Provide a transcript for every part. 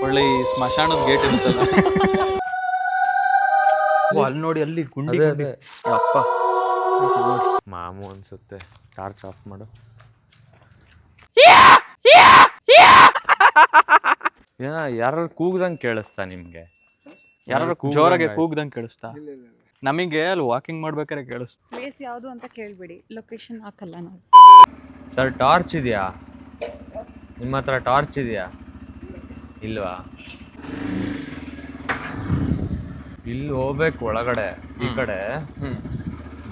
ಒಳ್ಳೆ ಈ ಸ್ಮಶಾನದ ಗೇಟ್ ಇರುತ್ತಲ್ಲ. ಅಲ್ಲಿ ನೋಡಿ, ಅಲ್ಲಿ ಗುಂಡಿ ಅದೇ ಅಪ್ಪ ನೋಡಿ. ಮಾಮು ಅನ್ಸುತ್ತೆ. ಟಾರ್ಚ್ ಆಫ್ ಮಾಡು. ಯಾರು ಕೂಗ್ದಂಗೆ ಕೇಳಿಸ್ತಾ ನಿಮ್ಗೆ? ಯಾರು ಜೋರಾಗೆ ಕೂಗ್ದಂಗೆ ಕೇಳಿಸ್ತಾ? ನಮಗೆ ಅಲ್ಲಿ ವಾಕಿಂಗ್ ಮಾಡ್ಬೇಕಾದ್ರೆ ಕೇಳಿಸ್ತಾ. ಪ್ಲೇಸ್ ಯಾವುದು ಅಂತ ಕೇಳ್ಬಿಡಿ, ಲೊಕೇಶನ್ ಹಾಕಲ್ಲ ನಾವು. ಸರ್ ಟಾರ್ಚ್ ಇದೆಯಾ ನಿಮ್ಮ ಹತ್ರ? ಟಾರ್ಚ್ ಇದೆಯಾ? ಇಲ್ವಾ? ಇಲ್ಲಿ ಹೋಗ್ಬೇಕು ಒಳಗಡೆ, ಈ ಕಡೆ.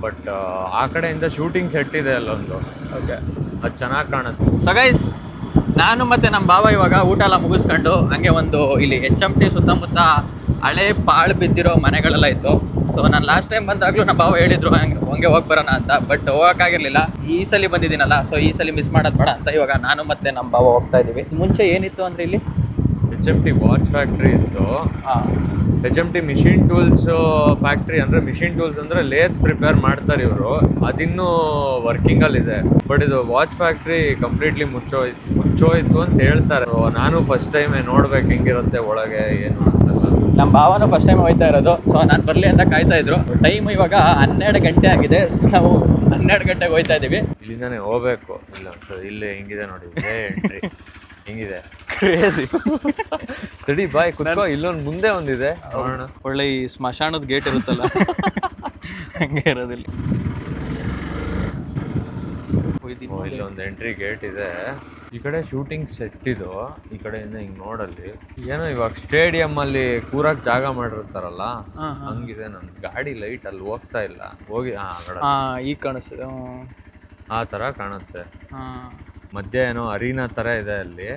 ಬಟ್ ಆ ಕಡೆಯಿಂದ ಶೂಟಿಂಗ್ ಸೆಟ್ ಇದೆ ಅಲ್ಲೊಂದು. ಓಕೆ, ಅದು ಚೆನ್ನಾಗಿ ಕಾಣುತ್ತೆ. ಸೊ ಗೈಸ್, ನಾನು ಮತ್ತೆ ನಮ್ಮ ಭಾವ ಇವಾಗ ಊಟ ಎಲ್ಲ ಮುಗಿಸ್ಕೊಂಡು ಹಂಗೆ ಒಂದು ಇಲ್ಲಿ HMT ಸುತ್ತಮುತ್ತ ಹಳೆ ಪಾಳು ಬಿದ್ದಿರೋ ಮನೆಗಳೆಲ್ಲ ಇತ್ತು. ಸೊ ನಾನು ಲಾಸ್ಟ್ ಟೈಮ್ ಬಂದಾಗಲೂ ನಮ್ಮ ಭಾವ ಹೇಳಿದ್ರು ಹಂಗೆ ಹೋಗಿ ಬರೋಣ ಅಂತ, ಬಟ್ ಹೋಗೋಕ್ಕಾಗಿರ್ಲಿಲ್ಲ. ಈ ಸಲ ಬಂದಿದ್ದೀನಲ್ಲ, ಸೊ ಈ ಸಲ ಮಿಸ್ ಮಾಡೋದು ಬೇಡ ಅಂತ ಇವಾಗ ನಾನು ಮತ್ತೆ ನಮ್ಮ ಭಾವ ಹೋಗ್ತಾ ಇದ್ದೀವಿ. ಮುಂಚೆ ಏನಿತ್ತು ಅಂದರೆ ಇಲ್ಲಿ HMT ವಾಚ್ ಫ್ಯಾಕ್ಟ್ರಿ ಇತ್ತು. HMT machine tools factory. ಅಂದರೆ ಮಿಷಿನ್ ಟೂಲ್ಸ್ ಅಂದರೆ ಲೇತ್ ಪ್ರಿಪೇರ್ ಮಾಡ್ತಾರೆ ಇವರು, ಅದಿನ್ನೂ ವರ್ಕಿಂಗಲ್ಲಿದೆ. ಬಟ್ ಇದು ವಾಚ್ ಫ್ಯಾಕ್ಟ್ರಿ ಕಂಪ್ಲೀಟ್ಲಿ ಮುಚ್ಚೋಯ್ತು ಅಂತ ಹೇಳ್ತಾರೆ. ನಾನು ಫಸ್ಟ್ ಟೈಮೇ ನೋಡ್ಬೇಕು ಹೆಂಗಿರುತ್ತೆ ಒಳಗೆ ಏನು ಅಂತಲ್ಲ. ನಮ್ಮ ಭಾವನ ಫಸ್ಟ್ ಟೈಮ್ ಹೋಗ್ತಾ ಇರೋದು. ಸೊ ನಾನು ಬರಲಿ ಅಂತ ಕಾಯ್ತಾ ಇದ್ರು. ಟೈಮ್ ಇವಾಗ 12 ಗಂಟೆ ಆಗಿದೆ. ಸೊ ನಾವು 12 ಗಂಟೆಗೆ ಹೋಗ್ತಾ ಇದ್ದೀವಿ. ಇಲ್ಲಿಂದಾನೆ ಹೋಗ್ಬೇಕು. ಇಲ್ಲ ಇಲ್ಲಿ ಹೆಂಗಿದೆ ನೋಡಿ, ಎಂಟ್ರಿ ಹೆಂಗಿದೆ, ಕ್ರೇಜಿ. ತಡಿ ಬಾಯ್ ಕುತ್ಕೋ. ಇಲ್ಲೊಂದು ಮುಂದೆ ಒಂದಿದೆ ನೋಡೋಣ. ಒಳ್ಳೆ ಈ ಸ್ಮಶಾನದ ಗೇಟ್ ಇರುತ್ತಲ್ಲ, ಹಂಗೆ ಇರೋದಿಲ್ಲ. ಇಲ್ಲೊಂದು ಎಂಟ್ರಿ ಗೇಟ್ ಇದೆ. ಈ ಕಡೆ ಶೂಟಿಂಗ್ ಸೆಟ್ ಇದು. ಈ ಕಡೆಯಿಂದ ಹಿಂಗ್ ನೋಡಲ್ಲಿ ಏನೋ ಇವಾಗ ಸ್ಟೇಡಿಯಂ ಅಲ್ಲಿ ಕೂರಕ್ ಜಾಗ ಮಾಡಿರ್ತಾರಲ್ಲ, ಹಂಗಿದೆ. ನನ್ ಗಾಡಿ ಲೈಟ್ ಅಲ್ಲಿ ಹೋಗ್ತಾ ಇಲ್ಲ. ಹೋಗಿ ಈಗ ಕಾಣಿಸ್ತದೆ. ಆ ತರ ಕಾಣುತ್ತೆ. ಮಧ್ಯ ಏನೋ ಅರೀನಾ ತರ ಇದೆ ಅಲ್ಲಿ.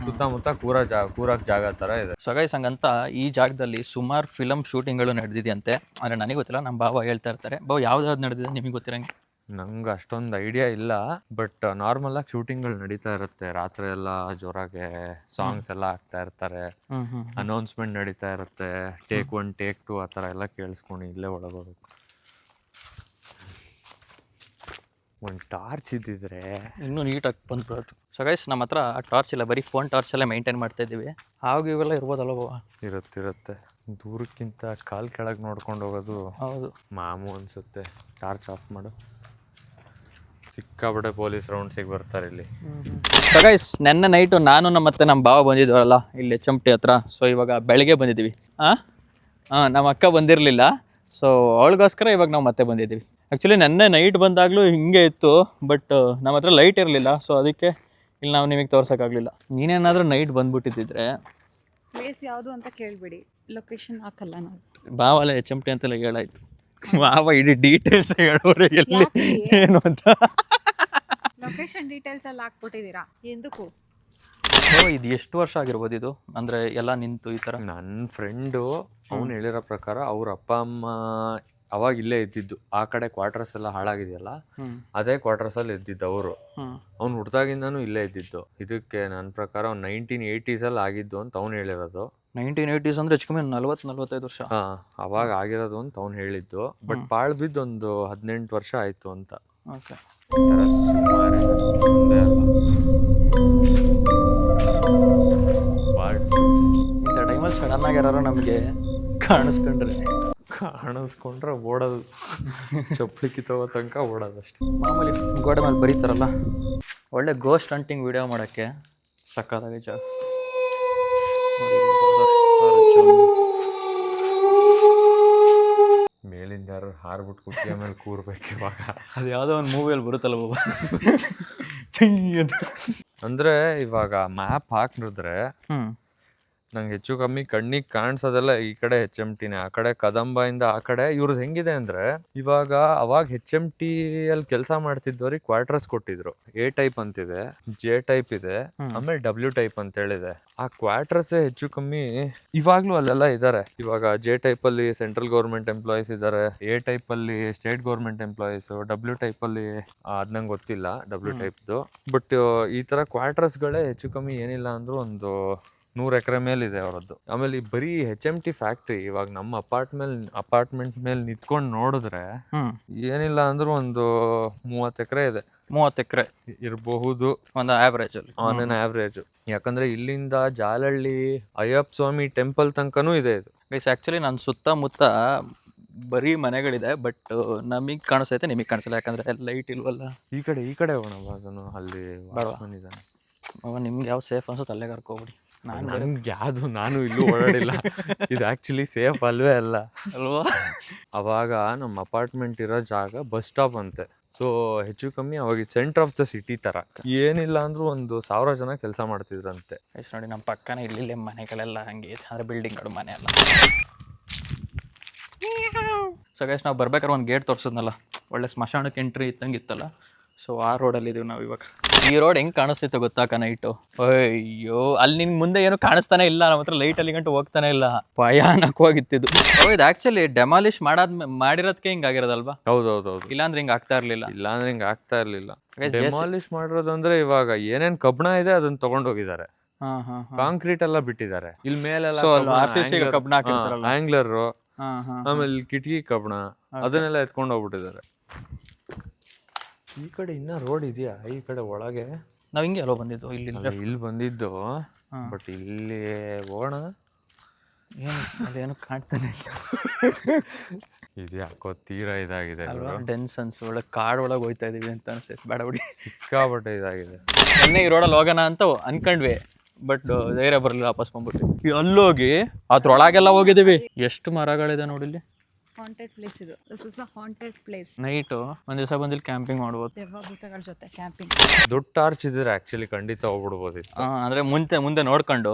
ಸುತ್ತಮುತ್ತ ಕೂರಕ್ ಜಾಗ ತರ ಇದೆ. ಸಗೈಸ್, ಹಂಗಂತ ಈ ಜಾಗದಲ್ಲಿ ಸುಮಾರು ಫಿಲಮ್ ಶೂಟಿಂಗ್ಗಳು ನಡೆದಿದೆಯಂತೆ. ಅಂದ್ರೆ ನನಗೆ ಗೊತ್ತಿಲ್ಲ, ನಮ್ಮ ಭಾವ ಹೇಳ್ತಾ ಇರ್ತಾರೆ. ಯಾವ್ದಾವ್ದು ನಡೆದಿದೆ ನಿಮಗೆ ಗೊತ್ತಿರಂಗೆ? ನಂಗೆ ಅಷ್ಟೊಂದು ಐಡಿಯಾ ಇಲ್ಲ. ಬಟ್ ನಾರ್ಮಲ್ ಆಗಿ ಶೂಟಿಂಗ್ಗಳು ನಡೀತಾ ಇರುತ್ತೆ. ರಾತ್ರಿ ಎಲ್ಲ ಜೋರಾಗೆ ಸಾಂಗ್ಸ್ ಎಲ್ಲ ಹಾಕ್ತಾ ಇರ್ತಾರೆ. ಅನೌನ್ಸ್ಮೆಂಟ್ ನಡೀತಾ ಇರುತ್ತೆ. ಟೇಕ್ 1 ಟೇಕ್ 2 ಆ ಥರ ಎಲ್ಲ ಕೇಳಿಸ್ಕೊಂಡು ಇಲ್ಲೇ ಒಳಗೋಗ್ಬೇಕು. ಒಂದು ಟಾರ್ಚ್ ಇದ್ದಿದ್ರೆ ಇನ್ನೂ ನೀಟಾಗಿ ಬಂದ್ಬಿಡೋದು. ಸೊ ಗೈಸ್, ನಮ್ಮ ಹತ್ರ ಟಾರ್ಚ್ ಇಲ್ಲ, ಬರೀ ಫೋನ್ ಟಾರ್ಚ್ ಎಲ್ಲ ಮೇಂಟೈನ್ ಮಾಡ್ತಾ ಇದ್ದೀವಿ. ಹಾಗೆ ಇವೆಲ್ಲ ಇರ್ಬೋದಲ್ಲ ಬಾವ? ಇರುತ್ತೆ. ದೂರಕ್ಕಿಂತ ಕಾಲ್ ಕೆಳಗೆ ನೋಡ್ಕೊಂಡು ಹೋಗೋದು ಹೌದು ಮಾಮು ಅನ್ಸುತ್ತೆ. ಟಾರ್ಚ್ ಆಫ್ ಮಾಡು. ಸಿಕ್ಕಾಬಡೆ ಪೊಲೀಸ್ ರೌಂಡ್ಸಿಗೆ ಬರ್ತಾರೆ ಇಲ್ಲಿ. ಸೊ ಗೈಸ್, ನೆನ್ನೆ ನೈಟು ನಾನು ಮತ್ತೆ ನಮ್ಮ ಭಾವ ಬಂದಿದ್ವಲ್ಲ ಇಲ್ಲಿ HMT ಹತ್ರ. ಸೊ ಇವಾಗ ಬೆಳಗ್ಗೆ ಬಂದಿದ್ದೀವಿ. ನಮ್ಮ ಅಕ್ಕ ಬಂದಿರಲಿಲ್ಲ. ಸೊ ಅವಳಿಗೋಸ್ಕರ ಇವಾಗ ನಾವು ಮತ್ತೆ ಬಂದಿದ್ದೀವಿ. ಆ್ಯಕ್ಚುಲಿ ನೆನ್ನೆ ನೈಟ್ ಬಂದಾಗಲೂ ಹಿಂಗೆ ಇತ್ತು, ಬಟ್ ನಮ್ಮ ಹತ್ರ ಲೈಟ್ ಇರಲಿಲ್ಲ. ಸೊ ಅದಕ್ಕೆ ಇಲ್ಲಿ ನಾವು ನಿಮಗೆ ತೋರ್ಸೋಕ್ಕಾಗಲಿಲ್ಲ. ನೀನೇನಾದರೂ ನೈಟ್ ಬಂದ್ಬಿಟ್ಟಿದ್ದಿದ್ರೆ. ಪ್ಲೇಸ್ ಯಾವುದು ಅಂತ ಕೇಳ್ಬಿಡಿ, ಲೊಕೇಶನ್ ಹಾಕಲ್ಲ ನಾವು. ಭಾವಲ್ಲ HMT ಅಂತೆಲ್ಲ ಹೇಳಾಯ್ತು. ಭಾವ ಇಡೀ ಡೀಟೇಲ್ಸ್ ಹೇಳೋರೆ ಎಲ್ಲಿ ಏನು ಅಂತ. ಲೊಕೇಶನ್ ಡೀಟೇಲ್ಸ್ ಎಲ್ಲ ಹಾಕ್ಬಿಟ್ಟಿದ್ದೀರಾ ಎಂದಕ್ಕೂ? ಇದು ಎಷ್ಟು ವರ್ಷ ಆಗಿರ್ಬೋದು ಇದು, ಅಂದರೆ ಎಲ್ಲ ನಿಂತು ಈ ಥರ? ನನ್ನ ಫ್ರೆಂಡು ಅವ್ನು ಹೇಳಿರೋ ಪ್ರಕಾರ ಅವ್ರ ಅಪ್ಪ ಅಮ್ಮ ಅವಾಗ ಇಲ್ಲೇ ಇದ್ದಿದ್ದು. ಆ ಕಡೆ ಕ್ವಾರ್ಟರ್ಸ್ ಎಲ್ಲ ಹಾಳಾಗಿದೆಯಲ್ಲ, ಅದೇ ಕ್ವಾರ್ಟರ್ಸಲ್ಲಿ ಇದ್ದಿದ್ದು ಅವರು. ಅವ್ನು ಹುಡ್ದಾಗಿಂದನೂ ಇಲ್ಲೇ ಇದ್ದಿದ್ದು. ಇದಕ್ಕೆ ನನ್ನ ಪ್ರಕಾರ ಅವ್ನು 1980s ಆಗಿದ್ದು ಅಂತ ಅವ್ನು ಹೇಳಿರೋದು. 1980s ಅಂದರೆ ಹೆಚ್ಚು ಕಮ್ಮಿ 40-45 ವರ್ಷ. ಅವಾಗ ಆಗಿರೋದು ಅಂತ ಅವ್ನು ಹೇಳಿದ್ದು. ಬಟ್ ಪಾಳು ಬಿದ್ದು ಒಂದು 18 ವರ್ಷ ಆಯಿತು ಅಂತ. ಓಕೆ, ಇಂಥ ಟೈಮಲ್ಲಿ ಸಡನ್ನಾಗಿ ಯಾರು ನಮಗೆ ಕಾಣಿಸ್ಕೊಂಡ್ರೆ ಓಡೋದು, ಚಪ್ಪಲಿ ಕಿತ್ತೋಗೋ ತನಕ ಓಡೋದಷ್ಟೇ. ಮಾಮೂಲಿ ಗೋಡೆ ಮೇಲೆ ಬರೀತಾರಲ್ಲ, ಒಳ್ಳೆ ಗೋಸ್ಟ್ ಹಂಟಿಂಗ್ ವಿಡಿಯೋ ಮಾಡೋಕ್ಕೆ ಸಕ್ಕತ್ತಾಗಿ ಜಾಗ. ಮೇಲಿಂದ ಯಾರು ಹಾರ್ಬಿಟ್ಟು ಕುತ್ತಿಗೆ ಮೇಲೆ ಕೂರ್ಬೇಕು ಇವಾಗ. ಅದು ಯಾವುದೋ ಒಂದು ಮೂವಿಯಲ್ಲಿ ಬರುತ್ತಲ್ಲ ಬಾಬಾ. ಅಂದರೆ ಇವಾಗ ಮ್ಯಾಪ್ ಹಾಕಿದ್ರೆ ನಂಗೆ ಹೆಚ್ಚು ಕಮ್ಮಿ ಕಣ್ಣಿಗೆ ಕಾಣಿಸೋದೆಲ್ಲ ಈ ಕಡೆ HMTನೇ. ಆ ಕಡೆ ಕದಂಬದಿಂದ ಆ ಕಡೆ ಇವ್ರದ್ದು ಹೆಂಗಿದೆ ಅಂದರೆ, ಇವಾಗ ಅವಾಗ HMT ಅಲ್ಲಿ ಕೆಲಸ ಮಾಡ್ತಿದ್ದವ್ರಿಗೆ ಕ್ವಾರ್ಟರ್ಸ್ ಕೊಟ್ಟಿದ್ರು. A ಟೈಪ್ ಅಂತಿದೆ, J ಟೈಪ್ ಇದೆ, ಆಮೇಲೆ W ಟೈಪ್ ಅಂತ ಹೇಳಿದೆ. ಆ ಕ್ವಾರ್ಟರ್ಸ್ ಹೆಚ್ಚು ಕಮ್ಮಿ ಇವಾಗ್ಲೂ ಅಲ್ಲೆಲ್ಲ ಇದ್ದಾರೆ. ಇವಾಗ J ಟೈಪ್ ಅಲ್ಲಿ ಸೆಂಟ್ರಲ್ ಗೌರ್ಮೆಂಟ್ ಎಂಪ್ಲಾಯೀಸ್ ಇದ್ದಾರೆ, A ಟೈಪ್ ಅಲ್ಲಿ state government employees, W type ಅಲ್ಲಿ ಅದ್ ನಂಗೆ ಗೊತ್ತಿಲ್ಲ W ಟೈಪ್ದು. ಬಟ್ ಈ ತರ ಕ್ವಾರ್ಟರ್ಸ್ಗಳೇ ಹೆಚ್ಚು ಕಮ್ಮಿ ಏನಿಲ್ಲ ಅಂದ್ರೂ ಒಂದು 100 ಎಕರೆ ಮೇಲಿದೆ ಅವರದ್ದು. ಆಮೇಲೆ ಈ ಬರೀ HMT ಫ್ಯಾಕ್ಟ್ರಿ ಇವಾಗ ನಮ್ಮ ಅಪಾರ್ಟ್ಮೆಂಟ್ ಮೇಲೆ ನಿಂತ್ಕೊಂಡು ನೋಡಿದ್ರೆ ಏನಿಲ್ಲ ಅಂದ್ರೂ ಒಂದು 30 ಎಕರೆ ಇದೆ. 30 ಎಕರೆ ಇರಬಹುದು ಒಂದು ಆವ್ರೇಜ್ ಅಲ್ಲಿ, ಆನ್ ಅನ್ ಆವ್ರೇಜ್. ಯಾಕಂದ್ರೆ ಇಲ್ಲಿಂದ ಜಾಲಹಳ್ಳಿ ಅಯ್ಯಪ್ಪ ಸ್ವಾಮಿ ಟೆಂಪಲ್ ತನಕನೂ ಇದೆ ಇದು. ಗೈಸ್ ಆ್ಯಕ್ಚುಲಿ ನನ್ನ ಸುತ್ತಮುತ್ತ ಬರೀ ಮನೆಗಳಿದೆ, ಬಟ್ ನಮಗೆ ಕಾಣಿಸ್ತೈತೆ, ನಿಮಗೆ ಕಾಣಿಸಲ್ಲ, ಯಾಕಂದ್ರೆ ಲೈಟ್ ಇಲ್ವಲ್ಲ. ಈ ಕಡೆ ಹೋಗೋಣ ಅದನ್ನು, ಅಲ್ಲಿ ಇದ್ದಾನೆ. ನಿಮ್ಗೆ ಯಾವ ಸೇಫ್ ಅನ್ಸುತ್ತೆ ಅಲ್ಲೇ ಕರ್ಕೋಬಿಡಿ. ನಾನು ಇಲ್ಲೂ ಓಡಾಡಿಲ್ಲ. ಇದು ಆಕ್ಚುಲಿ ಸೇಫ್ ಅಲ್ವೇ ಅಲ್ಲ ಅಲ್ವಾ. ಅವಾಗ ನಮ್ಮ ಅಪಾರ್ಟ್ಮೆಂಟ್ ಇರೋ ಜಾಗ ಬಸ್ ಸ್ಟಾಪ್ ಅಂತೆ. ಸೊ ಹೆಚ್ಚು ಕಮ್ಮಿ ಅವಾಗ ಸೆಂಟರ್ ಆಫ್ ದ ಸಿಟಿ ತರ, ಏನಿಲ್ಲ ಅಂದ್ರೂ ಒಂದು 1000 ಜನ ಕೆಲಸ ಮಾಡ್ತಿದ್ರಂತೆ. ಎಷ್ಟು ನೋಡಿ, ನಮ್ಮ ಪಕ್ಕನೇ ಇಲ್ಲಿಲ್ಲೇ ಮನೆಗಳೆಲ್ಲ ಹಂಗೆ ಇದೆ, ಅಂದರೆ ಬಿಲ್ಡಿಂಗ್ಗಳು ಮನೆ ಅಲ್ಲ. ಸೊ ಗೈಸ್, ನಾವು ಬರ್ಬೇಕಾದ್ರೆ ಒಂದು ಗೇಟ್ ತೋರಿಸಿದ್ನಲ್ಲ, ಒಳ್ಳೆ ಸ್ಮಶಾನಕ್ಕೆ ಎಂಟ್ರಿ ಇದ್ದಂಗೆ ಇತ್ತಲ್ಲ, ಸೊ ಆ ರೋಡಲ್ಲಿ ಇದೀವಿ ನಾವು ಇವಾಗ. ಈ ರೋಡ್ ಹೆಂಗೆ ಕಾಣಿಸ್ತಿತ್ತು ಗೊತ್ತಾಕ ನೈಟು? ಅಯ್ಯೋ, ಅಲ್ಲಿ ನಿನ್ಗೆ ಮುಂದೆ ಏನು ಕಾಣಿಸ್ತಾನೆ ಇಲ್ಲ, ನಮ್ಮ ಹತ್ರ ಲೈಟ್ ಅಲ್ಲಿ ಗಂಟು ಹೋಗ್ತಾನೆ ಇಲ್ಲ, ಭಯಾನಕವಾಗಿತ್ತಿದ್ದು. ಇದು ಆಕ್ಚುಲಿ ಡೆಮಾಲಿಷ್ ಮಾಡಿರೋದಕ್ಕೆ ಹಿಂಗೆ ಆಗಿರೋದಲ್ವಾ? ಹೌದೌದು, ಇಲ್ಲಾಂದ್ರೆ ಹಿಂಗೆ ಆಗ್ತಾ ಇರ್ಲಿಲ್ಲ. ಡೆಮಾಲಿಷ್ ಮಾಡಿರೋದಂದ್ರೆ ಇವಾಗ ಏನೇನ್ ಕಬ್ಬಣ ಇದೆ ಅದನ್ನ ತಗೊಂಡೋಗಿದ್ದಾರೆ, ಕಾಂಕ್ರೀಟ್ ಎಲ್ಲ ಬಿಟ್ಟಿದ್ದಾರೆ. ಇಲ್ಲಿ ಮೇಲೆಲ್ಲ ಕಬ್ಬಣ ಹಾಕಿರ್ತಾರಲ್ಲ, ಆಂಗ್ಲರ್, ಆಮೇಲೆ ಕಿಟಕಿ ಕಬ್ಬಣ ಅದನ್ನೆಲ್ಲ ಎತ್ಕೊಂಡು ಹೋಗ್ಬಿಟ್ಟಿದ್ದಾರೆ. ಈ ಕಡೆ ಇನ್ನ ರೋಡ್ ಇದೆಯಾ? ಈ ಕಡೆ ಒಳಗೆ ನಾವ್ ಹಿಂಗೆ ಅಲ್ಲೋ ಬಂದಿದ್ದು, ಇಲ್ಲಿ ಬಂದಿದ್ದು. ಬಟ್ ಇಲ್ಲಿ ಹೋಗೋಣ, ಏನು ಕಾಣ್ತಾನೆ ಇಲ್ಲ. ಇದು ಯಾಕೋ ತೀರಾ ಇದಾಗಿದೆ, ಡೆನ್ಸ್ ಒಳ್ಳೆ ಕಾಡ್ ಒಳಗೆ ಹೋಯ್ತಾ ಇದೀವಿ ಅಂತ ಅನ್ಸುತ್ತೆ. ಬೇಡ ಬಿಡಿ, ಸಿಕ್ಕಾಬಟ್ಟೆ ಇದಾಗಿದೆ. ಮೊನ್ನೆ ಈ ರೋಡಲ್ಲಿ ಹೋಗೋಣ ಅಂತ ಅನ್ಕೊಂಡ್ವಿ, ಬಟ್ ಧೈರ್ಯ ಬರಲಿಲ್ಲ, ವಾಪಸ್ ಬಂದ್ಬಿಟ್ವಿ. ಅಲ್ಲೋಗಿ ಅದ್ರೊಳಗೆಲ್ಲ ಹೋಗಿದ್ದೀವಿ. ಎಷ್ಟು ಮರಗಳಿದೆ ನೋಡಿಲ್ಲಿ. ಹಾಂಟೆಡ್ ಪ್ಲೇಸ್ ಇದು. This is a haunted place. Night ಒಂದ್ ದಿವಸ ಬಂದಿಲ್ಲಿ ಕ್ಯಾಂಪಿಂಗ್ ಮಾಡ್ಬೋದು. ದೇವಭೂತಗಳ ಜೊತೆ ಕ್ಯಾಂಪಿಂಗ್. ದೊಡ್ಡ ಟಾರ್ಚ್ ಇದ್ರೆ ಆಕ್ಚುಲಿ ಖಂಡಿತ ಹೋಗ್ಬಿಡ್ಬೋದಿತ್ತು. ಅಂದ್ರೆ ಮುಂದೆ ನೋಡ್ಕೊಂಡು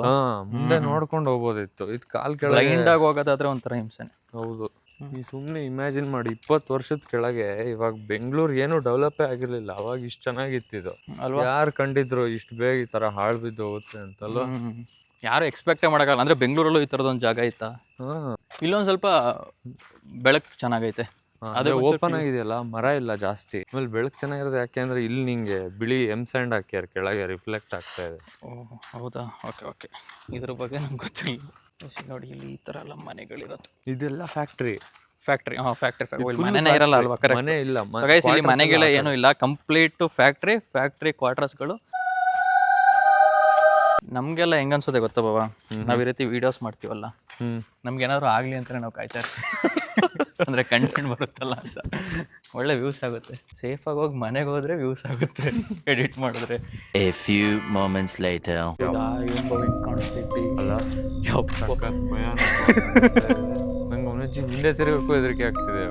ಮುಂದೆ ನೋಡ್ಕೊಂಡು ಹೋಗ್ಬೋದಿತ್ತು. ಇದು ಕಾಲ್ ಕೆಳಗೆ ಬ್ಲೈಂಡ್ ಆಗಿ ಹೋಗೋದಾದ್ರೆ ಒಂಥರ ಹಿಂಸೆನೆ. ಹೌದು. ಈ ಸುಮ್ಮನೆ ಇಮ್ಯಾಜಿನ್ ಮಾಡಿ, 20 ವರ್ಷದ ಕೆಳಗೆ ಇವಾಗ ಬೆಂಗಳೂರು ಏನು ಡೆವಲಪೇ ಆಗಿರ್ಲಿಲ್ಲ, ಅವಾಗ ಇಷ್ಟು ಚೆನ್ನಾಗಿತ್ತಿದ್ದು ಅಲ್ವಾ? ಯಾರು ಕಂಡಿದ್ರು ಇಷ್ಟು ಬೇಗ ಈ ತರ ಹಾಳು ಬಿದ್ದು ಹೋಗುತ್ತೆ ಅಂತಲ್ವ? ಯಾರು ಎಕ್ಸ್ಪೆಕ್ಟೇ ಮಾಡೋಕ್ಕಲ್ಲ. ಅಂದ್ರೆ ಬೆಂಗಳೂರಲ್ಲೂ ಈ ತರದೊಂದು ಜಾಗ ಇತ್ತಾ? ಇಲ್ಲೊಂದ್ ಸ್ವಲ್ಪ ಬೆಳಕು ಚೆನ್ನಾಗೈತೆ, ಅದೇ ಓಪನ್ ಆಗಿದೆಯಲ್ಲ, ಮರ ಇಲ್ಲ ಜಾಸ್ತಿ. ಆಮೇಲೆ ಬೆಳಕು ಚೆನ್ನಾಗಿರೋದು ಯಾಕೆ ಅಂದ್ರೆ ಇಲ್ಲಿ ನಿಂಗೆ ಬಿಳಿ ಸ್ಯಾಂಡ್ ಹಾಕ್ಯಾರ, ಕೆಳಗೆ ರಿಫ್ಲೆಕ್ಟ್ ಆಗ್ತಾ ಇದೆ. ಓಹ್ ಹೌದಾ? ಓಕೆ. ಇದ್ರ ಬಗ್ಗೆ ನಂಗೆ ಗೊತ್ತಿಲ್ಲ. ನೋಡಿ, ಇಲ್ಲಿ ಈ ತರ ಎಲ್ಲ ಮನೆಗಳಿರೋದು. ಇದೆಲ್ಲ ಫ್ಯಾಕ್ಟ್ರಿ. ಮನೆನೇ ಇರಲ್ಲ ಅಲ್ವಾ? ಮನೆ ಇಲ್ಲ, ಇಲ್ಲಿ ಮನೆಗಳೇ ಏನೂ ಇಲ್ಲ, ಕಂಪ್ಲೀಟ್ ಫ್ಯಾಕ್ಟ್ರಿ ಕ್ವಾರ್ಟರ್ಸ್ಗಳು. ನಮ್ಗೆಲ್ಲ ಹೆಂಗ ಅನ್ಸುತ್ತೆ ಗೊತ್ತಾ ಬಾಬಾ, ನಾವ್ ಈ ರೀತಿ ವಿಡಿಯೋಸ್ ಮಾಡ್ತೀವಲ್ಲ, ನಮ್ಗೆ ಏನಾದ್ರು ಆಗ್ಲಿ ಅಂತಾನೆ ನಾವು ಕಾಯ್ತಾ ಇರ್ತೀವಿ. ಅಂದ್ರೆ ಕಂಟೆಂಟ್ ಬರುತ್ತಲ್ಲ ಅಂತ, ಒಳ್ಳೆ ವ್ಯೂಸ್ ಆಗುತ್ತೆ. ಸೇಫ್ ಆಗಿ ಹೋಗಿ ಮನೆಗೆ ಹೋದ್ರೆ ವ್ಯೂಸ್ ಆಗುತ್ತೆ, ಎಡಿಟ್ ಮಾಡಿದ್ರೆ. A few moments later. ಕಾಣಿಸ್ತೈತಿ ಅಲ್ಲ, ನಂಗೆ ಒಂದೊಂದು ಹಿಂದೆ ತಿರುಗಕ್ಕೂ ಹೆದರಿಕೆ ಆಗ್ತಿದೆ.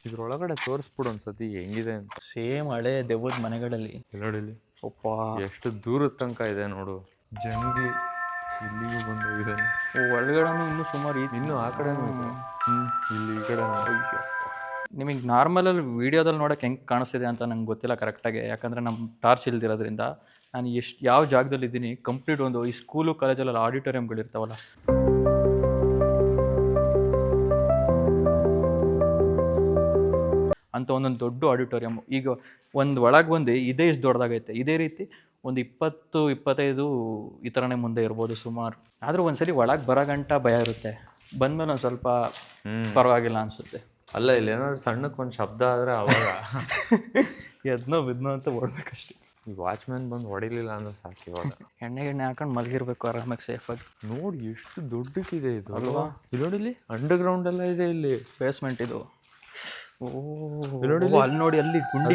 ಇದ್ರೊಳಗಡೆ ತೋರಿಸ್ಬಿಡು ಒಂದ್ಸತಿ ಹೆಂಗಿದೆ ಅಂತ. ಸೇಮ್ ಹಳೆ ದೆವ್ವದ ಮನೆಗಳಲ್ಲಿ ನೋಡಿಲಿ, ಎಷ್ಟು ದೂರದ ತನಕ ಇದೆ ನೋಡು. ಜಂಗ್ಲಿ ಇಲ್ಲಿಗೂ ಬಂದೋಗಿದ್ದಾನೆ. ಒಳಗಡೆ ಇನ್ನೂ ಸುಮಾರು ಇನ್ನು ಆ ಕಡೆ ಇಲ್ಲಿ ಈ ಕಡೆ. ನಿಮಗೆ ನಾರ್ಮಲಲ್ಲಿ ವೀಡಿಯೋದಲ್ಲಿ ನೋಡೋಕೆ ಹೆಂಗೆ ಕಾಣಿಸ್ತಿದೆ ಅಂತ ನಂಗೆ ಗೊತ್ತಿಲ್ಲ ಕರೆಕ್ಟಾಗಿ, ಯಾಕಂದರೆ ನಮ್ಮ ಟಾರ್ಚ್ ಇಲ್ದಿರೋದ್ರಿಂದ. ನಾನು ಯಾವ ಜಾಗದಲ್ಲಿ ಇದ್ದೀನಿ, ಕಂಪ್ಲೀಟ್ ಒಂದು ಈ ಸ್ಕೂಲು ಕಾಲೇಜಲ್ಲೆಲ್ಲ ಆಡಿಟೋರಿಯಮ್ಗಳಿರ್ತಾವಲ್ಲ, ಅಂತ ಒಂದೊಂದು ದೊಡ್ಡ ಆಡಿಟೋರಿಯಮ್. ಈಗ ಒಂದು ಒಳಗೆ ಬಂದು ಇದೇ ಇಷ್ಟು ದೊಡ್ಡದಾಗೈತೆ. ಇದೇ ರೀತಿ ಒಂದು 20-25 ಈ ಥರನೇ ಮುಂದೆ ಇರ್ಬೋದು ಸುಮಾರು. ಆದರೂ ಒಂದ್ಸಲಿ ಒಳಗೆ ಬರೋ ಗಂಟ ಭಯ ಇರುತ್ತೆ, ಬಂದ್ಮೇಲೆ ಒಂದು ಸ್ವಲ್ಪ ಪರವಾಗಿಲ್ಲ ಅನಿಸುತ್ತೆ. ಅಲ್ಲ, ಇಲ್ಲಿ ಏನಾದ್ರು ಸಣ್ಣಕ್ಕೆ ಒಂದು ಶಬ್ದ ಆದರೆ ಅವಾಗ ಎದ್ನೋ ಬಿದ್ನೋ ಅಂತ ಓಡ್ಬೇಕಷ್ಟೇ. ಈ ವಾಚ್ಮ್ಯಾನ್ ಬಂದು ಹೊಡಿಲಿಲ್ಲ ಅಂದ್ರೆ ಸಾಕು. ಇವಾಗ ಎಣ್ಣೆ ಹಾಕೊಂಡು ಮಲಗಿರ್ಬೇಕು ಆರಾಮಾಗಿ ಸೇಫಾಗಿ. ನೋಡಿ ಎಷ್ಟು ದೊಡ್ಡಕ್ಕಿದೆ ಇದು ಅಲ್ವಾ? ಇಲ್ಲಿ ನೋಡಿಲಿ, ಅಂಡರ್ ಗ್ರೌಂಡ್ ಎಲ್ಲ ಇದೆ, ಇಲ್ಲಿ ಬೇಸ್ಮೆಂಟ್ ಇದು. ಅಲ್ಲಿ ನೋಡಿ, ಅಲ್ಲಿ ಗುಂಡಿ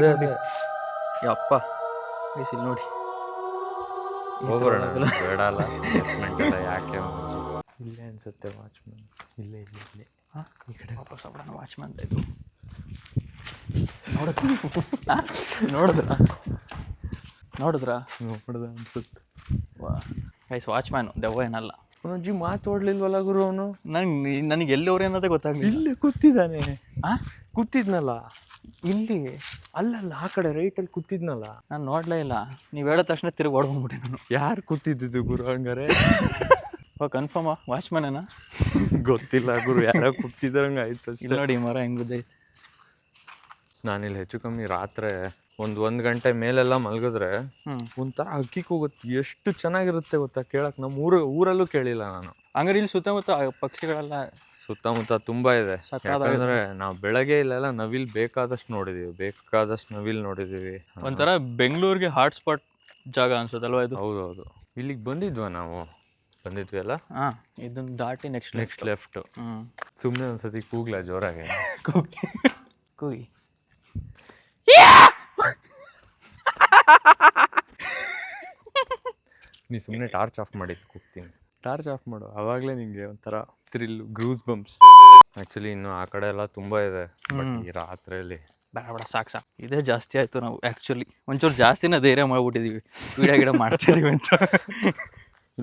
ಯಪ್ಪ. ಇಲ್ಲಿ ನೋಡಿ, ಹೋಗೋಣ ಬೇಡ ಅಲ್ಲ, ಬೇಸ್ಮೆಂಟ್ ಎಲ್ಲ ಯಾಕೆ ಇಲ್ಲೇ ಅನ್ಸುತ್ತೆ ವಾಚ್ಮ್ಯಾನ್. ಇಲ್ಲೇ ಈ ಕಡೆ ವಾಪಸ್ ಹೋಗೋಣ. ವಾಚ್ಮ್ಯಾನ್ ಇದು ನೋಡಿದ್ರ ಅನ್ಸುತ್ತೆ. ಗೈಸ್, ವಾಚ್ಮ್ಯಾನು ದೆವ್ವ ಏನಲ್ಲ. ಅವನಜ್ಜಿ ಮಾತಾಡ್ಲಿಲ್ವಲ್ಲ ಗುರು ಅವನು. ನನಗೆ ಎಲ್ಲಿ ಅವ್ರು ಅನ್ನೋದೇ ಗೊತ್ತಾಗಲಿಲ್ಲ. ಇಲ್ಲೇ ಕೂತಿದ್ದಾನೆ. ಕೂತಿದ್ನಲ್ಲ ಇಲ್ಲಿ, ಅಲ್ಲಲ್ಲ ಆ ಕಡೆ ರೈಟಲ್ಲಿ ಕೂತಿದ್ನಲ್ಲ, ನಾನು ನೋಡಲೇ ಇಲ್ಲ. ನೀವು ಹೇಳಿದ ತಕ್ಷಣ ತಿರುಗಿ ಓಡ್ಕೊಂಡ್ಬಿಟ್ಟೆ ನಾನು. ಯಾರು ಕೂತಿದ್ದು ಗುರು ಹಂಗಾರೆ? ಕನ್ಫರ್ಮ್ ವಾಚ್ಮ್ಯಾನೇನಾ ಗೊತ್ತಿಲ್ಲ ಗುರು, ಯಾರೋ ಕೂತಿದ್ರಂಗೆ ಆಯ್ತು ಅಷ್ಟೇ. ನೋಡಿ ಮರ ಹೆಂಗ್ ಬಿದ್ದೈತೆ. ನಾನಿಲ್ಲಿ ಹೆಚ್ಚು ಕಮ್ಮಿ ರಾತ್ರಿ ಒಂದ್ ಗಂಟೆ ಮೇಲೆಲ್ಲ ಮಲಗಿದ್ರೆ ಹ್ಮ್ ಒಂಥರ ಹಕ್ಕಿ ಕೂಗುತ್ತೆ, ಎಷ್ಟು ಚೆನ್ನಾಗಿರುತ್ತೆ ಗೊತ್ತಾ ಕೇಳಕ್. ನಮ್ಮ ಊರಲ್ಲೂ ಕೇಳಿಲ್ಲ ನಾನು. ಹಂಗಾರೆ ಇಲ್ಲಿ ಸುತ್ತಮುತ್ತ ಪಕ್ಷಿಗಳೆಲ್ಲ ಸುತ್ತಮುತ್ತ ತುಂಬಾ ಇದೆ. ಸಕ್ಕತ್ತಾಗಿದೆ. ಯಾಕಂದ್ರೆ ನಾವು ಬೆಳಗ್ಗೆ ಇಲ್ಲೆಲ್ಲ ನವಿಲ್ ಬೇಕಾದಷ್ಟು ನೋಡಿದೀವಿ. ಒಂಥರ ಬೆಂಗಳೂರಿಗೆ ಹಾಟ್ಸ್ಪಾಟ್ ಜಾಗ ಅನ್ಸುತ್ತಲ್ವಾ ಇದು? ಹೌದೌದು. ಇಲ್ಲಿಗೆ ಬಂದಿದ್ವಿ ಅಲ್ಲ. ಹಾ, ಇದನ್ನ ದಾಟಿ ನೆಕ್ಸ್ಟ್ ಲೆಫ್ಟ್. ಹ್ಮ್ ಸುಮ್ಮನೆ ಒಂದ್ಸತಿ ಕೂಗ್ಲಾ ಜೋರಾಗೆ? ಕೂಗಿ. ನೀ ಸುಮ್ಮನೆ ಟಾರ್ಚ್ ಆಫ್ ಮಾಡಿ ಕೂಗ್ತೀನಿ. ಟಾರ್ಚ್ ಆಫ್ ಮಾಡು, ಅವಾಗಲೇ ನಿಂಗೆ ಒಂಥರ ಥ್ರಿಲ್, ಗ್ರೂಸ್ ಬಂಪ್ಸ್. ಆ್ಯಕ್ಚುಲಿ ಇನ್ನು ಆ ಕಡೆ ಎಲ್ಲ ತುಂಬ ಇದೆ, ಬಟ್ ಈ ರಾತ್ರಿಯಲ್ಲಿ ಬೇಡ ಸಾಕು ಇದೇ ಜಾಸ್ತಿ ಆಯಿತು. ನಾವು ಆ್ಯಕ್ಚುಲಿ ಒಂಚೂರು ಜಾಸ್ತಿನ ಧೈರ್ಯ ಮಾಡ್ಬಿಟ್ಟಿದ್ದೀವಿ, ಗಿಡ ಮಾಡ್ತಿದ್ದೀವಿ ಅಂತ.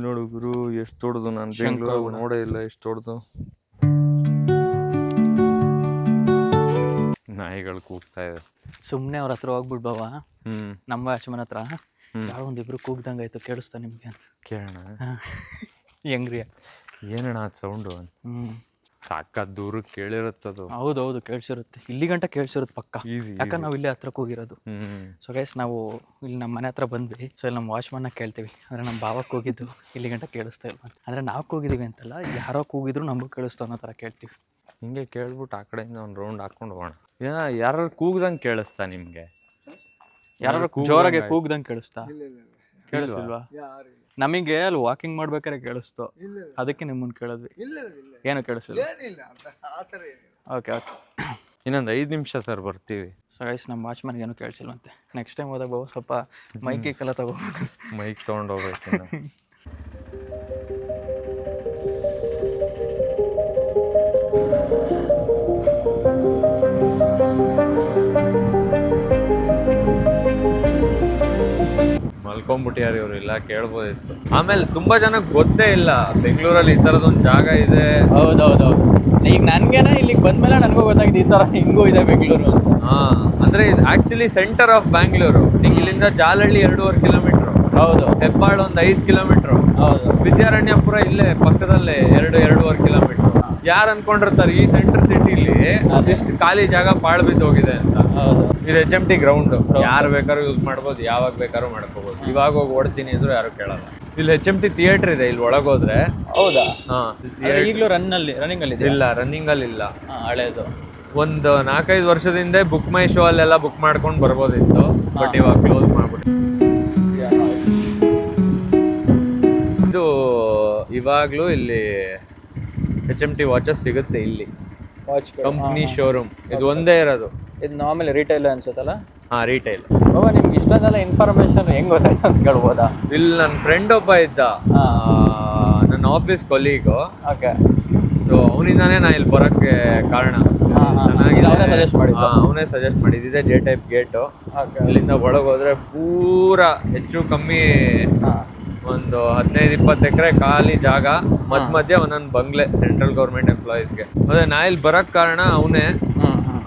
ನೋಡು ಗುರು, ಎಷ್ಟು ದೊಡ್ಡದು. ನಾನು ಬೆಂಗಳೂರು ನೋಡೇ ಇಲ್ಲ ಎಷ್ಟು ದೊಡ್ಡದು. ನಾಯಿಗಳು ಕೂಗ್ತಾ ಇದೆ. ಸುಮ್ಮನೆ ಅವ್ರ ಹತ್ರ ಹೋಗ್ಬಿಟ್ಟು ಬಾವ, ಹ್ಮ್ ನಮ್ಮ ವಾಚ್ಮನ್ ಹತ್ರ ಯಾರೋ ಒಂದಿಬ್ರು ಕೂಗ್ದಂಗೆ ಆಯ್ತು, ಕೇಳಿಸ್ತಾ ನಿಮಗೆ ಅಂತ ಕೇಳೋಣ. ಹೆಂಗ್ರಿ? ಏನಣ್ಣ ಅದು ಸೌಂಡು? ಸಾಕಾದ ದೂರಕ್ಕೆ ಕೇಳಿರುತ್ತದು. ಹೌದೌದು, ಕೇಳಿಸಿರುತ್ತೆ. ಇಲ್ಲಿ ಗಂಟ ಕೇಳಿಸಿರುತ್ತೆ ಪಕ್ಕ. ಈಸಿ. ಯಾಕಂದ್ರೆ ನಾವು ಇಲ್ಲೇ ಹತ್ರ ಕೂಗಿರೋದು. ಸೊ ಗೈಸ್, ನಾವು ಇಲ್ಲಿ ನಮ್ಮ ಮನೆ ಹತ್ರ ಬಂದ್ವಿ. ಸೊ ಇಲ್ಲಿ ನಮ್ಮ ವಾಚ್ಮನ್ನ ಕೇಳ್ತೀವಿ, ಅಂದರೆ ನಮ್ಮ ಭಾವ ಕೂಗಿದ್ದು ಇಲ್ಲಿ ಗಂಟ ಕೇಳಿಸ್ತಾ ಇಲ್ಲ ಅಂತ. ಅಂದರೆ ನಾವು ಕೂಗಿದ್ದೀವಿ ಅಂತಲ್ಲ, ಯಾರೋ ಕೂಗಿದ್ರು ನಮಗೂ ಕೇಳಿಸ್ತಾ ಅನ್ನೋ ಥರ ಕೇಳ್ತೀವಿ. ಹಿಂಗೆ ಕೇಳ್ಬಿಟ್ಟು ಆ ಕಡೆಯಿಂದ ಒಂದು ರೌಂಡ್ ಹಾಕೊಂಡು ಹೋಗೋಣ. ಯಾರು ಕೂಗ್ದಂಗೆ ಕೇಳಿಸ್ತಾ ನಿಮಗೆ? ಯಾರು ಜೋರಾಗೆ ಕೂಗ್ದಂಗೆ ಕೇಳಿಸ್ತಾ? ಕೇಳಿಸ್ತಿಲ್ವಾ? ನಮಗೆ ಅಲ್ಲಿ ವಾಕಿಂಗ್ ಮಾಡ್ಬೇಕಾದ್ರೆ ಕೇಳಿಸ್ತು, ಅದಕ್ಕೆ ನಿಮ್ಮನ್ನು ಕೇಳಿದ್ವಿ. ಏನು ಕೇಳಿಸಿಲ್ಲ? ಓಕೆ ಓಕೆ, ಇನ್ನೊಂದು 5 ನಿಮಿಷ ಸರ್, ಬರ್ತೀವಿ. ಸೊ ಗೈಸ್, ನಮ್ಮ ವಾಚ್ಮನ್ಗೆ ಏನೂ ಕೇಳಿಸಿಲ್ವಂತೆ. ನೆಕ್ಸ್ಟ್ ಟೈಮ್ ಹೋದಾಗ ಸ್ವಲ್ಪ ಮೈಕೆಲ್ಲ ತಗೋಬೇಕು. ಮೈಕ್ ತೊಗೊಂಡು ಹೋಗ್ಬೇಕು. ಮಲ್ಕೊಂಡ್ಬಿಟ್ಟಿಯಾರ ಇವ್ರು, ಇಲ್ಲ ಕೇಳ್ಬೋದಿತ್ತು. ಆಮೇಲೆ ತುಂಬಾ ಜನಕ್ಕೆ ಗೊತ್ತೇ ಇಲ್ಲ ಬೆಂಗಳೂರಲ್ಲಿ ಈ ತರದೊಂದು ಜಾಗ ಇದೆ. ಹೌದೌದೌದು, ಈಗ ನನ್ಗೇನ ಇಲ್ಲಿಗೆ ಬಂದ್ಮೇಲೆ ನನಗೂ ಗೊತ್ತಾಗಿದೆ ಈ ತರ ಹಿಂಗೂ ಇದೆ ಬೆಂಗಳೂರು. ಹಾ, ಅಂದ್ರೆ ಇದು ಆಕ್ಚುಲಿ ಸೆಂಟರ್ ಆಫ್ ಬ್ಯಾಂಗ್ಳೂರು. ಇಲ್ಲಿಂದ ಜಾಲಹಳ್ಳಿ 2.5 ಕಿಲೋಮೀಟರ್. ಹೌದು. ಹೆಬ್ಬಾಳು ಒಂದು 5 ಕಿಲೋಮೀಟರ್. ಹೌದು. ವಿದ್ಯಾರಣ್ಯಪುರ ಇಲ್ಲೇ ಪಕ್ಕದಲ್ಲೇ 2.5 ಕಿಲೋಮೀಟರ್. ಯಾರು ಅನ್ಕೊಂಡಿರ್ತಾರೆ ಈ ಸೆಂಟರ್ ಸಿಟಿಲಿ ಅದೆಷ್ಟು ಖಾಲಿ ಜಾಗ ಪಾಳು ಬಿದ್ದು ಹೋಗಿದೆ ಅಂತ. ಇದು HMT ಗ್ರೌಂಡ್, ಯಾರು ಬೇಕಾದ್ರೂ ಯೂಸ್ ಮಾಡ್ಬೋದು, ಯಾವಾಗ ಬೇಕಾದ್ರೂ ಮಾಡ್ಕೋಬಹುದು. ಇವಾಗ ಹೋಗಿ ಓಡ್ತೀನಿ ಅಂದ್ರೂ ಯಾರು ಕೇಳಲ್ಲ. ಇಲ್ಲಿ HMT ಥಿಯೇಟರ್ ಇದೆ, ಇಲ್ಲಿ ಒಳಗೋದ್ರೆ. ಹೌದಾ? ಹಾ, ಈಗಲೂ ರನ್ನಿಂಗ್ ಅಲ್ಲಿ ಇಲ್ಲ, ರನ್ನಿಂಗ್ ಅಲ್ಲಿ ಇಲ್ಲ. ಹಳೇದು. ಒಂದು 4-5 ವರ್ಷದಿಂದ ಬುಕ್ ಮೈ ಶೋ ಅಲ್ಲೆಲ್ಲ ಬುಕ್ ಮಾಡ್ಕೊಂಡು ಬರ್ಬೋದಿತ್ತು, ಬಟ್ ಇವಾಗ ಕ್ಲೋಸ್ ಮಾಡ್ಬಿಟ್ಟು. ಇದು ಇವಾಗ್ಲೂ ಇಲ್ಲಿ HMT ವಾಚಸ್ ಸಿಗುತ್ತೆ ಇಲ್ಲಿ, ಕಂಪ್ನಿ ಶೋರೂಮ್. ಇದು ಒಂದೇ ಇರೋದು. ಇದು ನಾರ್ಮಲ್ ರಿಟೈಲ್ ಅನ್ಸುತ್ತಲ್ಲ? ಹಾ, ರಿಟೈಲ್. ಬಾಬಾ, ನಿಮ್ಗೆ ಇಷ್ಟೊಂದೆಲ್ಲ ಇನ್ಫಾರ್ಮೇಶನ್ ಹೆಂಗ್ ಗೊತ್ತಾಯ್ತು ಅಂತ ಕೇಳ್ಬೋದಾ? ಇಲ್ಲಿ ನನ್ನ ಫ್ರೆಂಡ್ ಒಬ್ಬ ಇದ್ದ, ನನ್ನ ಆಫೀಸ್ ಕೊಲೀಗು. ಓಕೆ. ಸೊ ಅವನಿಂದಾನೇ ನಾ ಇಲ್ಲಿ ಬರೋಕ್ಕೆ ಕಾರಣ. ಚೆನ್ನಾಗಿದೆ, ಅವನೇ ಸಜೆಸ್ಟ್ ಮಾಡಿದ್ದೆ. J type gate. ಇಲ್ಲಿಂದ ಒಳಗೋದ್ರೆ ಪೂರಾ ಹೆಚ್ಚು ಕಮ್ಮಿ ಒಂದು 15-20 ಎಕರೆ ಖಾಲಿ ಜಾಗ, ಮಧ್ಯ ಒಂದೊಂದು ಬಂಗ್ಲೆ ಸೆಂಟ್ರಲ್ ಗೌರ್ಮೆಂಟ್ ಎಂಪ್ಲಾಯೀಸ್ಗೆ. ಅದೇ ನಾ ಇಲ್ಲಿ ಬರೋಕ್ ಕಾರಣ ಅವನೇ.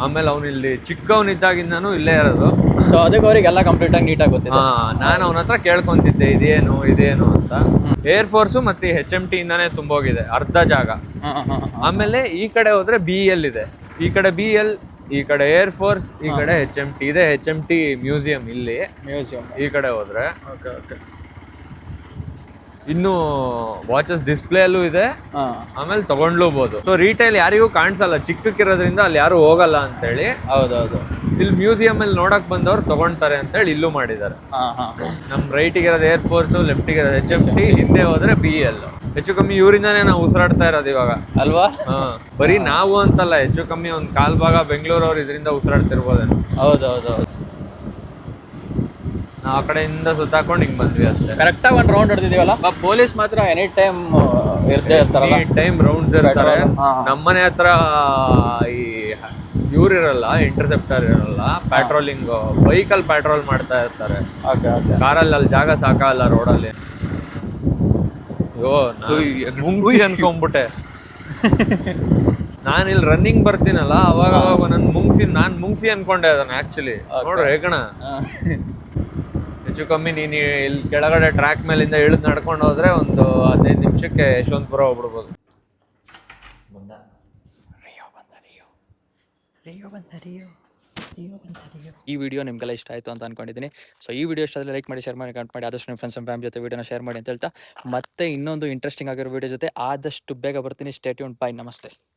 ಆಮೇಲೆ ಅವ್ನು ಇಲ್ಲಿ ಚಿಕ್ಕವನಿದ್ದಾಗಿಂದಾನು ಇಲ್ಲೇ ಇರೋದು. ಸೊ ಅದಕ್ಕೆ ಅವ್ರಿಗೆಲ್ಲ ಕಂಪ್ಲೀಟ್ ಆಗಿ ನೀಟಾಗಿ ಗೊತ್ತಿದೆ. ನಾನು ಅವನ ಹತ್ರ ಕೇಳ್ಕೊಂತಿದ್ದೆ ಇದೇನು ಅಂತ. ಏರ್ ಫೋರ್ಸು ಮತ್ತೆ HMT ಇಂದಾನೇ ತುಂಬೋಗಿದೆ ಅರ್ಧ ಜಾಗ. ಆಮೇಲೆ ಈ ಕಡೆ ಹೋದ್ರೆ BEL ಇದೆ, ಈ ಕಡೆ BEL, ಈ ಕಡೆ ಏರ್ ಫೋರ್ಸ್, ಈ ಕಡೆ HMT ಇದೆ. HMT ಮ್ಯೂಸಿಯಂ ಇಲ್ಲಿ, ಈ ಕಡೆ ಹೋದ್ರೆ. ಇನ್ನು ವಾಚಸ್ ಡಿಸ್ಪ್ಲೇ ಅಲ್ಲೂ ಇದೆ, ಆಮೇಲೆ ತಗೊಂಡ್ಲೂಬಹುದು. ಸೊ ರಿಟೈಲ್ ಯಾರಿಗೂ ಕಾಣಿಸಲ್ಲ, ಚಿಕ್ಕಕ್ಕಿರೋದ್ರಿಂದ ಅಲ್ಲಿ ಯಾರು ಹೋಗಲ್ಲ ಅಂತೇಳಿ. ಹೌದೌದು. ಇಲ್ಲಿ ಮ್ಯೂಸಿಯಂ ಅಲ್ಲಿ ನೋಡಕ್ ಬಂದವ್ರು ತಗೊಂತಾರೆ ಅಂತೇಳಿ ಇಲ್ಲೂ ಮಾಡಿದ್ದಾರೆ. ನಮ್ ರೈಟಿಗೆ ಇರೋದು ಏರ್ ಫೋರ್ಸ್, ಲೆಫ್ಟಿಗೆ ಇರೋದು HMT, ಹಿಂದೆ ಹೋದ್ರೆ BEL. ಹೆಚ್ಚು ಕಮ್ಮಿ ಇವರಿಂದಾನೇ ನಾವು ಉಸಿರಾಡ್ತಾ ಇರೋದು ಇವಾಗ, ಅಲ್ವಾ? ಬರೀ ನಾವು ಅಂತಲ್ಲ, ಹೆಚ್ಚು ಕಮ್ಮಿ ಒಂದ್ 1/4 ಭಾಗ ಬೆಂಗಳೂರವ್ರು ಇದರಿಂದ ಉಸಿರಾಡ್ತಿರ್ಬೋದೇನೋ. ಹೌದೌದು. ನಾವು ಆ ಕಡೆಯಿಂದ ಸುತ್ತಾಕೊಂಡು ಹಿಂಗ್ ಬಂದ್ವಿ ಅಷ್ಟೇ. ಕರೆಕ್ಟಾಗಿ ಒಂದು ರೌಂಡ್ ಹೊಡೆದಿದ್ದೀವಲ್ಲ. ಪೊಲೀಸ್ ಮಾತ್ರ ಎನಿ ಟೈಮ್ ಇರ್ತಾ ಇರ್ತಾರಲ್ಲ, ಟೈಮ್ ರೌಂಡ್ಸ್ ಇರ್ತಾರೆ. ನಮ್ಮನೆ ಹತ್ರ ಈ ಇವ್ರಿರಲ್ಲ, ಇಂಟರ್ಸೆಪ್ಟರ್ ಇರಲ್ಲ, ಪ್ಯಾಟ್ರೋಲಿಂಗ್ ವೆಹಿಕಲ್ ಪ್ಯಾಟ್ರೋಲ್ ಮಾಡ್ತಾ ಇರ್ತಾರೆ. ಕಾರಲ್ಲಿ ಅಲ್ಲಿ ಜಾಗ ಸಾಕಲ್ಲ ರೋಡಲ್ಲಿ. ಅಯ್ಯೋ, ಮುಂಗ್ಸಿ ಅನ್ಕೊಂಡ್ಬಿಟ್ಟೆ. ನಾನು ಇಲ್ಲಿ ರನ್ನಿಂಗ್ ಬರ್ತೀನಲ್ಲ, ಅವಾಗ ನಾನು ಮುಂಗ್ಸಿ ಅನ್ಕೊಂಡೆ ಅದನ್ನ. ಆಕ್ಚುಲಿ ನೋಡ್ರಿ ಹೇಗಣ, ಹೆಚ್ಚು ಕಮ್ಮಿ ನೀನು ಇಲ್ಲಿ ಕೆಳಗಡೆ ಟ್ರ್ಯಾಕ್ ಮೇಲಿಂದ ಇಳಿದು ನಡ್ಕೊಂಡು ಹೋದ್ರೆ ಒಂದು 15 ನಿಮಿಷಕ್ಕೆ ಯಶವಂತಪುರ ಹೋಗ್ಬಿಡ್ಬೋದು. ರಿಯೋ ಈ ವಿಡಿಯೋ ನಿಮಗೆಲ್ಲ ಇಷ್ಟ ಆಯಿತು ಅಂತ ಅನ್ಕೊಂಡಿದ್ದೀನಿ. ಸೊ ಈ ವಿಡಿಯೋ ಇಷ್ಟ ಆದರೆ ಲೈಕ್ ಮಾಡಿ, ಶೇರ್ ಮಾಡಿ, ಕಮೆಂಟ್ ಮಾಡಿ, ಆದಷ್ಟು ನಿಮ್ಮ ಫ್ರೆಂಡ್ಸ್ ಫ್ಯಾಮಿಲಿ ಜೊತೆ ವಿಡಿಯೋನ ಶೇರ್ ಮಾಡಿ ಅಂತ ಹೇಳ್ತಾ ಮತ್ತೆ ಇನ್ನೊಂದು ಇಂಟ್ರೆಸ್ಟಿಂಗ್ ಆಗಿರೋ ವಿಡಿಯೋ ಜೊತೆ ಆದಷ್ಟು ಬೇಗ ಬರ್ತೀನಿ. Stay tuned. ಬಾಯ್. ನಮಸ್ತೆ.